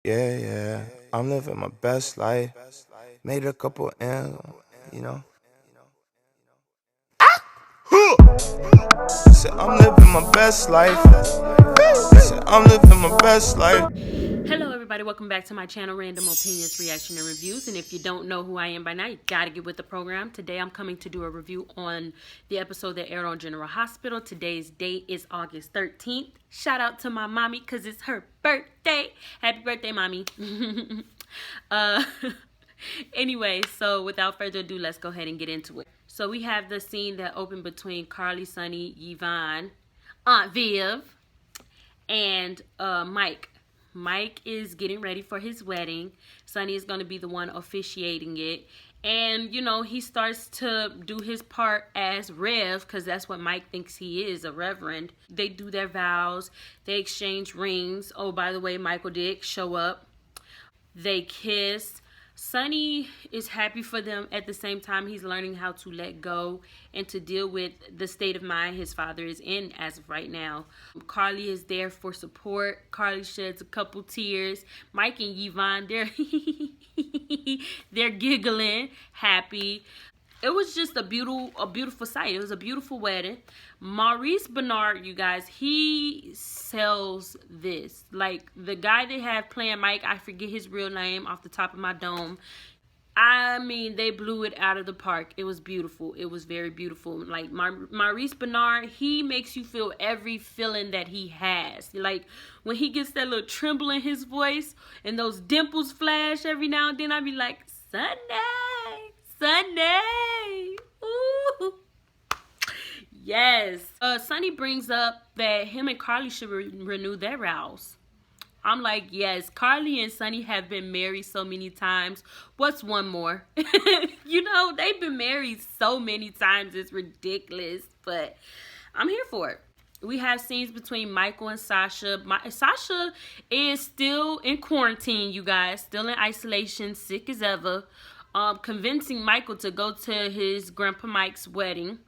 Yeah, yeah. I'm living my best life. Made a couple M's, you know. Said I'm living my best life. Said I'm living my best life. Hello, everybody. Welcome back to my channel, Random Opinions, Reaction, and Reviews. And if you don't know who I am by now, you gotta get with the program. Today, I'm coming to do a review on the episode that aired on General Hospital. Today's date is August 13th. Shout out to my mommy because it's her birthday. Happy birthday, mommy. uh, anyway, so without further ado, let's go ahead and get into it. So we have the scene that opened between Carly, Sonny, Yvonne, Aunt Viv, and Mike. Mike is getting ready for his wedding. Sonny is going to be the one officiating it. And, you know, he starts to do his part as Rev, because that's what Mike thinks he is, a reverend. They do their vows. They exchange rings. Oh, by the way, Michael did show up. They kiss. Sonny is happy for them. At the same time, he's learning how to let go and to deal with the state of mind his father is in as of right now. Carly is there for support. Carly sheds a couple tears. Mike and Yvonne, they're giggling, happy. It was just a beautiful sight. It was a beautiful wedding. Maurice Bernard, you guys, he sells this. Like, the guy they have playing Mike, I forget his real name off the top of my dome. I mean, they blew it out of the park. It was beautiful. It was very beautiful. Like, Maurice Bernard, he makes you feel every feeling that he has. Like, when he gets that little tremble in his voice and those dimples flash every now and then, I be like, Sunday, Sunday. Ooh. Yes. Sonny brings up that him and Carly should renew their vows. I'm like, yes, Carly and Sonny have been married so many times. What's one more? You know, they've been married so many times. It's ridiculous, but I'm here for it. We have scenes between Michael and Sasha. Sasha is still in quarantine, you guys. Still in isolation, sick as ever. Convincing Michael to go to his Grandpa Mike's wedding.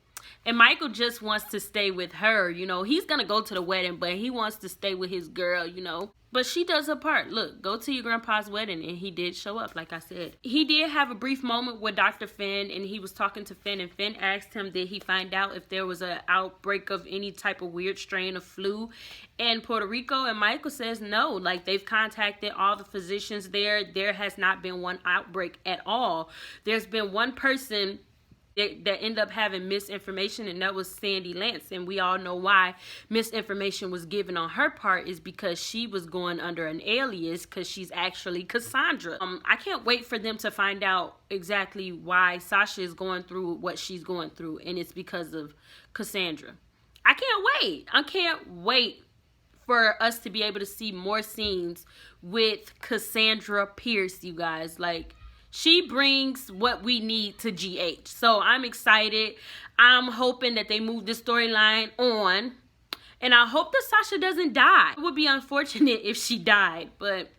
And Michael just wants to stay with her, you know. He's going to go to the wedding, but he wants to stay with his girl, you know. But she does her part. Look, go to your grandpa's wedding. And he did show up, like I said. He did have a brief moment with Dr. Finn, and he was talking to Finn. And Finn asked him, did he find out if there was an outbreak of any type of weird strain of flu in Puerto Rico? And Michael says no. Like, they've contacted all the physicians there. There has not been one outbreak at all. There's been one person that end up having misinformation, and that was Sandy Lance. And we all know why misinformation was given on her part is because she was going under an alias because she's actually Cassandra. I can't wait for them to find out exactly why Sasha is going through what she's going through, and it's because of Cassandra. I can't wait. I can't wait for us to be able to see more scenes with Cassandra Pierce, you guys. Like, she brings what we need to GH. So I'm excited. I'm hoping that they move this storyline on. And I hope that Sasha doesn't die. It would be unfortunate if she died. But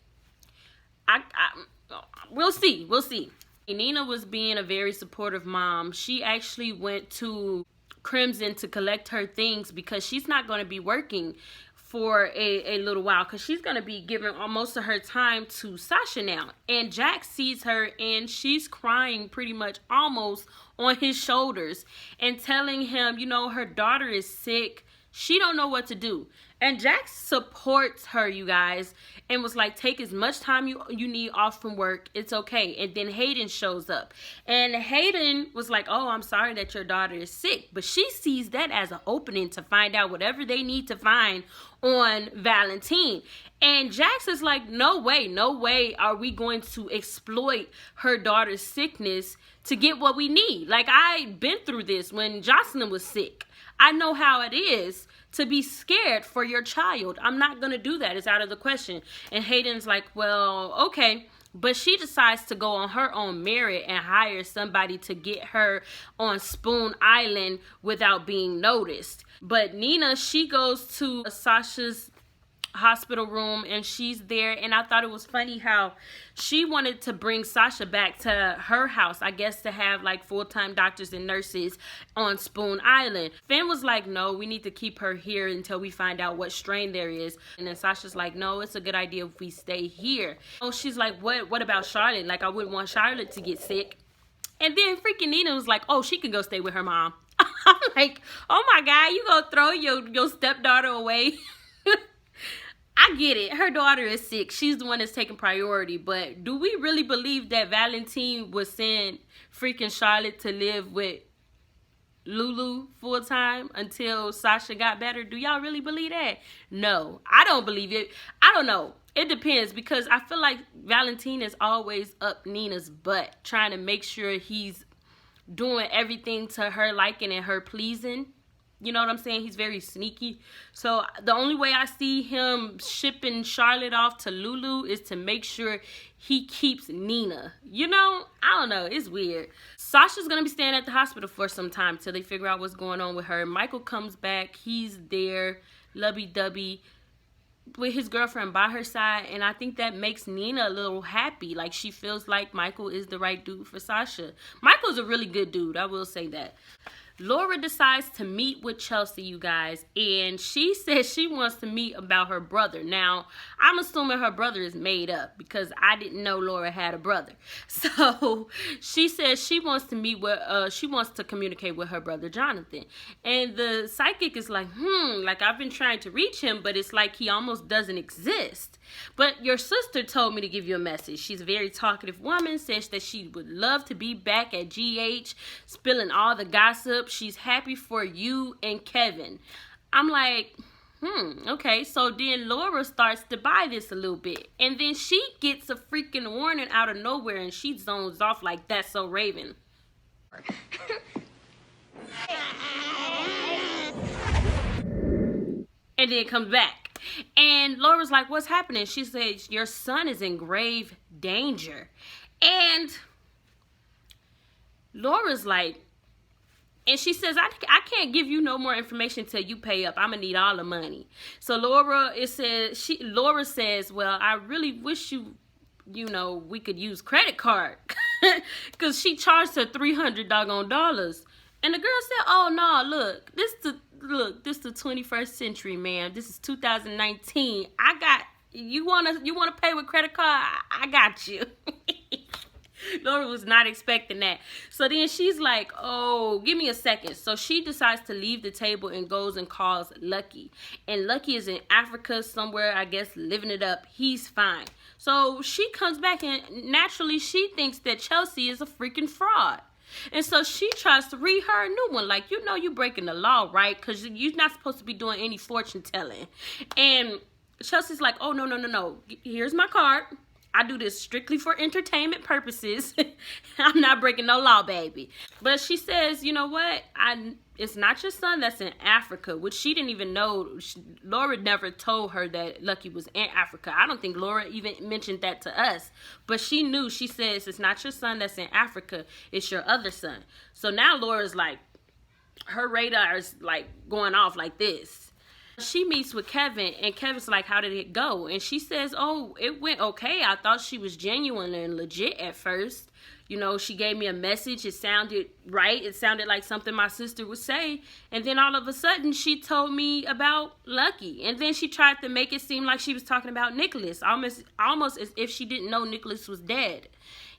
we'll see. We'll see. Nina was being a very supportive mom. She actually went to Crimson to collect her things because she's not going to be working for a little while because she's going to be giving most of her time to Sasha now. And Jack sees her and she's crying pretty much almost on his shoulders and telling him, you know, her daughter is sick. She don't know what to do. And Jack supports her, you guys, and was like, take as much time you need off from work. It's okay. And then Hayden shows up. And Hayden was like, oh, I'm sorry that your daughter is sick. But she sees that as an opening to find out whatever they need to find on Valentine. And Jax is like, no way are we going to exploit her daughter's sickness to get what we need. Like, I've been through this when Jocelyn was sick. I know how it is to be scared for your child. I'm not going to do that. It's out of the question. And Hayden's like, well, okay. But she decides to go on her own merit and hire somebody to get her on Spoon Island without being noticed. But Nina, she goes to Sasha's hospital room, and she's there, and I thought it was funny how she wanted to bring Sasha back to her house, I guess, to have like full-time doctors and nurses on Spoon Island. Finn was like, no, we need to keep her here until we find out what strain there is. And then Sasha's like, no, it's a good idea if we stay here. Oh, she's like, what about Charlotte? Like, I wouldn't want Charlotte to get sick. And then freaking Nina was like, oh, she can go stay with her mom. I'm like, oh my God, you gonna throw your stepdaughter away? I get it. Her daughter is sick. She's the one that's taking priority. But do we really believe that Valentine would send freaking Charlotte to live with Lulu full time until Sasha got better? Do y'all really believe that? No, I don't believe it. I don't know. It depends, because I feel like Valentine is always up Nina's butt, trying to make sure he's doing everything to her liking and her pleasing. You know what I'm saying? He's very sneaky. So the only way I see him shipping Charlotte off to Lulu is to make sure he keeps Nina. You know? I don't know. It's weird. Sasha's going to be staying at the hospital for some time till they figure out what's going on with her. Michael comes back. He's there, lovey-dovey, with his girlfriend by her side, and I think that makes Nina a little happy. Like, she feels like Michael is the right dude for Sasha. Michael's a really good dude, I will say that. Laura decides to meet with Chelsea, you guys, and she says she wants to meet about her brother. Now, I'm assuming her brother is made up, because I didn't know Laura had a brother. So she says she wants to meet with, she wants to communicate with her brother Jonathan. And the psychic is like, like, I've been trying to reach him, but it's like he almost doesn't exist. But your sister told me to give you a message. She's a very talkative woman, says that she would love to be back at GH, spilling all the gossip. She's happy for you and Kevin. I'm like, okay. So then Laura starts to buy this a little bit. And then she gets a freaking warning out of nowhere, and she zones off like, that's so Raven. And then comes back. And Laura's like, what's happening? She says, your son is in grave danger. And Laura's like, and she says, I can't give you no more information till you pay up. I'm going to need all the money. So Laura says, well, I really wish we could use credit card. Because she charged her $300 doggone dollars. And the girl said, oh, no, look, this is the 21st century, man. This is 2019. You wanna pay with credit card? I got you. Laura was not expecting that. So then she's like, oh, give me a second. So she decides to leave the table and goes and calls Lucky. And Lucky is in Africa somewhere, I guess, living it up. He's fine. So she comes back, and naturally she thinks that Chelsea is a freaking fraud. And so she tries to read her a new one. Like, you breaking the law, right? Because you're not supposed to be doing any fortune telling. And Chelsea's like, oh, no. Here's my card. I do this strictly for entertainment purposes. I'm not breaking no law, baby. But she says, you know what? It's not your son that's in Africa, which she didn't even know. Laura never told her that Lucky was in Africa. I don't think Laura even mentioned that to us. But she knew. She says, it's not your son that's in Africa. It's your other son. So now Laura's like, her radar is like going off like this. She meets with Kevin, and Kevin's like, how did it go? And she says, oh, it went okay. I thought she was genuine and legit at first. She gave me a message. It sounded right. It sounded like something my sister would say. And then all of a sudden, she told me about Lucky. And then she tried to make it seem like she was talking about Nicholas, almost as if she didn't know Nicholas was dead.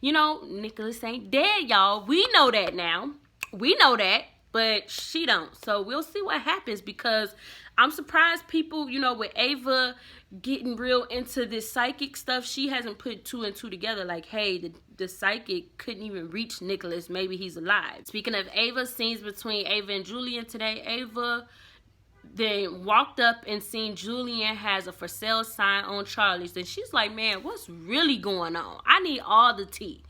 Nicholas ain't dead, y'all. We know that now. We know that, but she don't. So we'll see what happens, because I'm surprised people, with Ava getting real into this psychic stuff, she hasn't put two and two together. Like, hey, the psychic couldn't even reach Nicholas. Maybe he's alive. Speaking of Ava, scenes between Ava and Julian today. Ava then walked up and seen Julian has a for sale sign on Charlie's. And she's like, man, what's really going on? I need all the tea.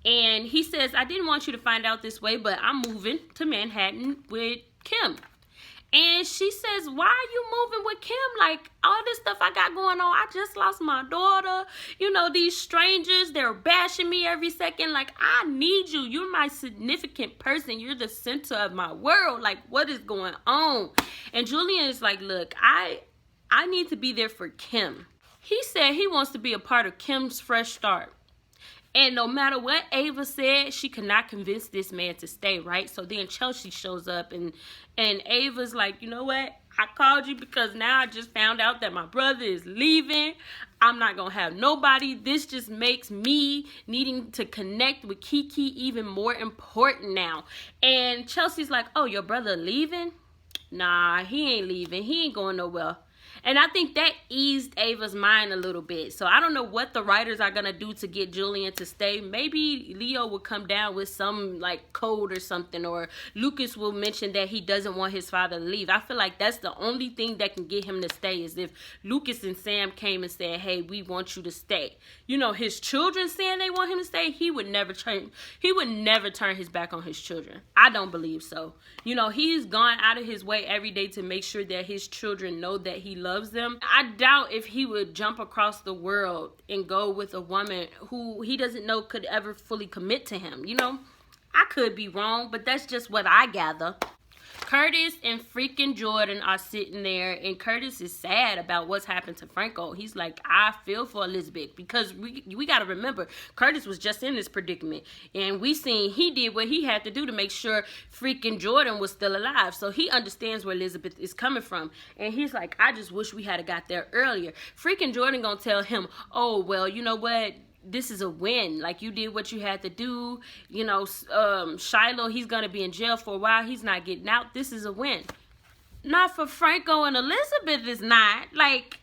And he says, I didn't want you to find out this way, but I'm moving to Manhattan with Kim. And she says, why are you moving with Kim? Like, all this stuff I got going on. I just lost my daughter. These strangers, they're bashing me every second. Like, I need you. You're my significant person. You're the center of my world. Like, what is going on? And Julian is like, look, I I need to be there for Kim. He said he wants to be a part of Kim's fresh start. And no matter what Ava said, she could not convince this man to stay, right? So then Chelsea shows up, and Ava's like, you know what? I called you because now I just found out that my brother is leaving. I'm not going to have nobody. This just makes me needing to connect with Kiki even more important now. And Chelsea's like, oh, your brother leaving? Nah, he ain't leaving. He ain't going nowhere. And I think that eased Ava's mind a little bit. So I don't know what the writers are going to do to get Julian to stay. Maybe Leo will come down with some like code or something. Or Lucas will mention that he doesn't want his father to leave. I feel like that's the only thing that can get him to stay, is if Lucas and Sam came and said, hey, we want you to stay. You know, his children saying they want him to stay, he would never turn his back on his children. I don't believe so. You know, he's gone out of his way every day to make sure that his children know that he loves them. I doubt if he would jump across the world and go with a woman who he doesn't know could ever fully commit to him. You know, I could be wrong, but that's just what I gather. Curtis and freaking Jordan are sitting there, and Curtis is sad about what's happened to Franco. He's like, I feel for Elizabeth, because we got to remember, Curtis was just in this predicament, and we seen he did what he had to do to make sure freaking Jordan was still alive. So he understands where Elizabeth is coming from, and he's like, I just wish we had got there earlier. Freaking Jordan gonna tell him, oh, well, you know what? This is a win. Like, you did what you had to do. You know, Shiloh, he's going to be in jail for a while. He's not getting out. This is a win. Not for Franco and Elizabeth, is not. Like,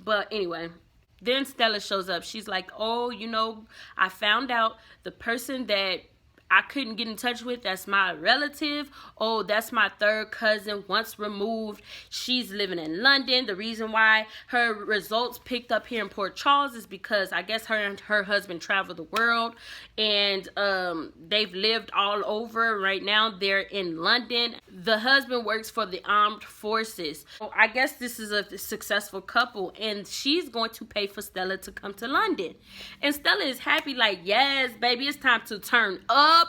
but anyway, then Stella shows up. She's like, oh, you know, I found out the person that I couldn't get in touch with, that's my relative. Oh, that's my third cousin, once removed. She's living in London. The reason why her results picked up here in Port Charles is because I guess her and her husband traveled the world, and they've lived all over. Right now they're in London. The husband works for the armed forces. So I guess this is a successful couple, and she's going to pay for Stella to come to London. And Stella is happy, like, yes, baby, it's time to turn up.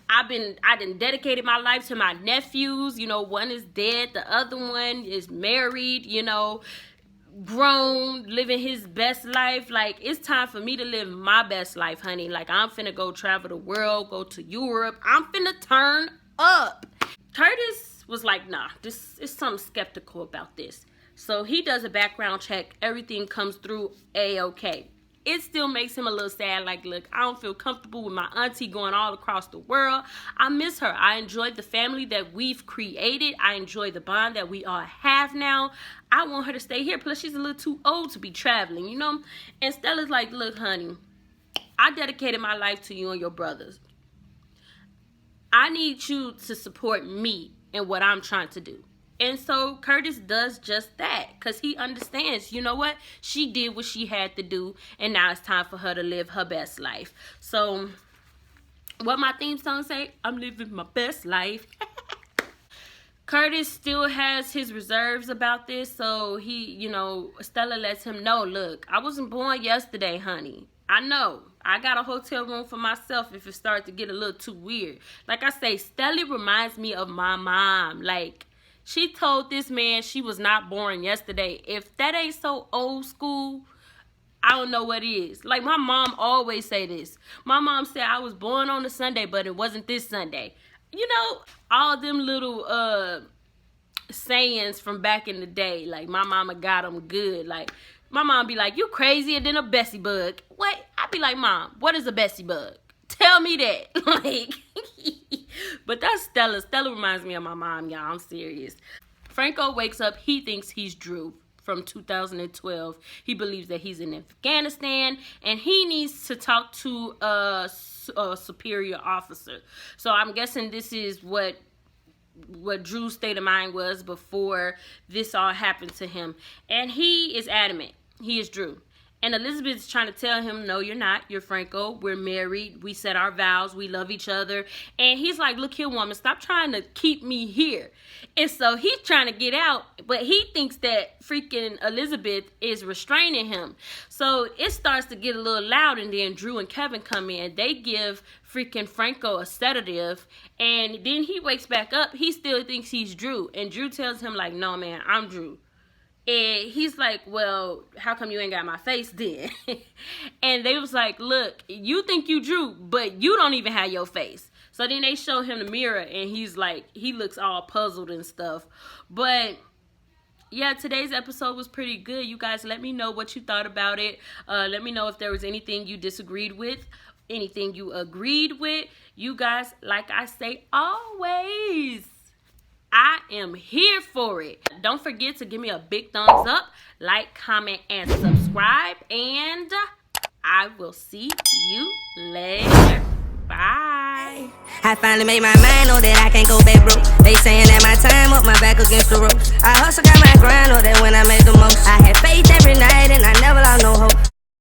I done dedicated my life to my nephews. You know, one is dead, the other one is married, you know, grown, living his best life. Like, it's time for me to live my best life, honey. Like, I'm finna go travel the world, go to Europe. I'm finna turn up. Curtis was like, nah, this is something skeptical about this. So he does a background check. Everything comes through A-okay. It still makes him a little sad. Like, look, I don't feel comfortable with my auntie going all across the world. I miss her. I enjoyed the family that we've created. I enjoy the bond that we all have now. I want her to stay here. Plus, she's a little too old to be traveling, you know? And Stella's like, look, honey, I dedicated my life to you and your brothers. I need you to support me in what I'm trying to do. And so Curtis does just that, because he understands, you know what? She did what she had to do, and now it's time for her to live her best life. So what my theme song say? I'm living my best life. Curtis still has his reserves about this, so he, you know, Stella lets him know, look, I wasn't born yesterday, honey. I know. I got a hotel room for myself if it starts to get a little too weird. Like I say, Stella reminds me of my mom. Like, she told this man she was not born yesterday. If that ain't so old school, I don't know what is. Like, my mom always say this. My mom said I was born on a Sunday, but it wasn't this Sunday. You know, all them little sayings from back in the day. Like, my mama got them good. Like, my mom be like, you crazier than a Bessie bug. What? I be like, Mom, what is a Bessie bug? Tell me that. Like, but that's Stella. Stella reminds me of my mom, y'all. I'm serious. Franco wakes up. He thinks he's Drew from 2012. He believes that he's in Afghanistan, and he needs to talk to a superior officer. So I'm guessing this is what Drew's state of mind was before this all happened to him. And he is adamant. He is Drew. And Elizabeth's trying to tell him, no, you're not. You're Franco. We're married. We said our vows. We love each other. And he's like, look here, woman, stop trying to keep me here. And so he's trying to get out, but he thinks that freaking Elizabeth is restraining him. So it starts to get a little loud, and then Drew and Kevin come in. They give freaking Franco a sedative, and then he wakes back up. He still thinks he's Drew. And Drew tells him, like, no, man, I'm Drew. And he's like, well, how come you ain't got my face then? And they was like, look, you think you Drew, but you don't even have your face. So then they show him the mirror, and he's like, he looks all puzzled and stuff. But yeah, today's episode was pretty good. You guys, let me know what you thought about it. Let me know if there was anything you disagreed with, anything you agreed with. You guys, like I say always, I am here for it. Don't forget to give me a big thumbs up, like, comment, and subscribe. And I will see you later. Bye. I finally made my mind, know that I can't go back broke. They saying that my time up, my back against the rope. I hustle, got my grind, know that